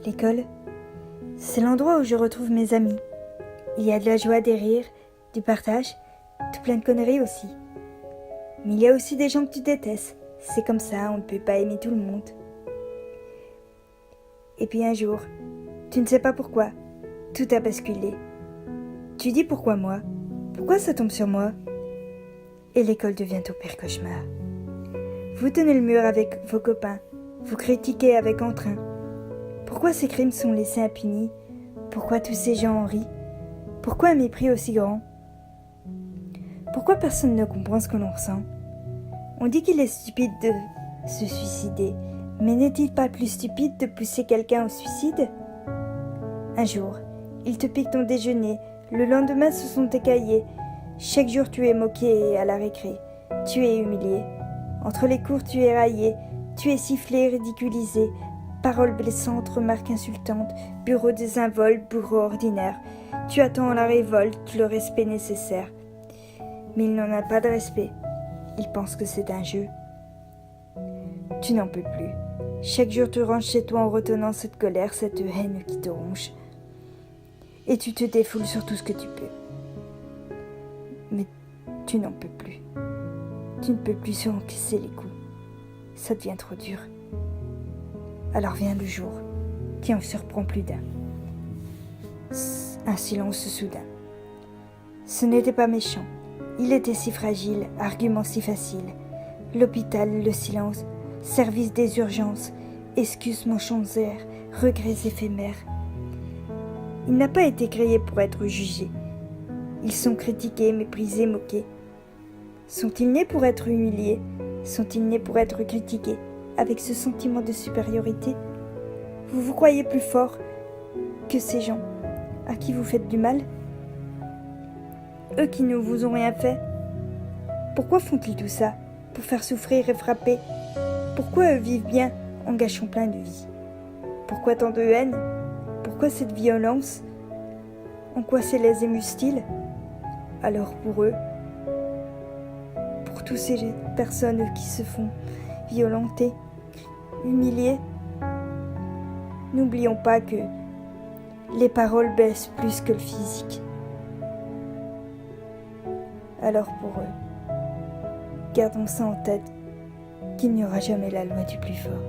L'école, c'est l'endroit où je retrouve mes amis. Il y a de la joie, des rires, du partage, tout plein de conneries aussi. Mais il y a aussi des gens que tu détestes. C'est comme ça, on ne peut pas aimer tout le monde. Et puis un jour, tu ne sais pas pourquoi, tout a basculé. Tu dis pourquoi moi? Pourquoi ça tombe sur moi? Et l'école devient ton pire cauchemar. Vous tenez le mur avec vos copains, vous critiquez avec entrain. Pourquoi ces crimes sont laissés impunis? Pourquoi tous ces gens en rient? Pourquoi un mépris aussi grand? Pourquoi personne ne comprend ce que l'on ressent? On dit qu'il est stupide de se suicider, mais n'est-il pas plus stupide de pousser quelqu'un au suicide? Un jour, il te pique ton déjeuner, le lendemain ce sont tes cahiers. Chaque jour tu es moqué à la récré, tu es humilié. Entre les cours tu es raillé, tu es sifflé, ridiculisé. Paroles blessantes, remarques insultantes, bureau désinvolte, bourreau ordinaire. Tu attends la révolte, le respect nécessaire. Mais il n'en a pas de respect. Il pense que c'est un jeu. Tu n'en peux plus. Chaque jour tu rentres chez toi en retenant cette colère, cette haine qui te ronge. Et tu te défoules sur tout ce que tu peux. Mais tu n'en peux plus. Tu ne peux plus s'encaisser les coups. Ça devient trop dur. Alors vient le jour qui en surprend plus d'un. Un silence soudain. Ce n'était pas méchant. Il était si fragile, argument si facile. L'hôpital, le silence, service des urgences, excuses menchonnières, regrets éphémères. Il n'a pas été créé pour être jugé. Ils sont critiqués, méprisés, moqués. Sont-ils nés pour être humiliés? Sont-ils nés pour être critiqués, avec ce sentiment de supériorité? Vous vous croyez plus fort que ces gens à qui vous faites du mal? Eux qui ne vous ont rien fait? Pourquoi font-ils tout ça? Pour faire souffrir et frapper? Pourquoi eux vivent bien en gâchant plein de vie? Pourquoi tant de haine? Pourquoi cette violence? En quoi c'est les émuse-t-il? Alors pour eux, pour toutes ces personnes qui se font violenter, humilier, n'oublions pas que les paroles baissent plus que le physique. Alors pour eux, gardons ça en tête, qu'il n'y aura jamais la loi du plus fort.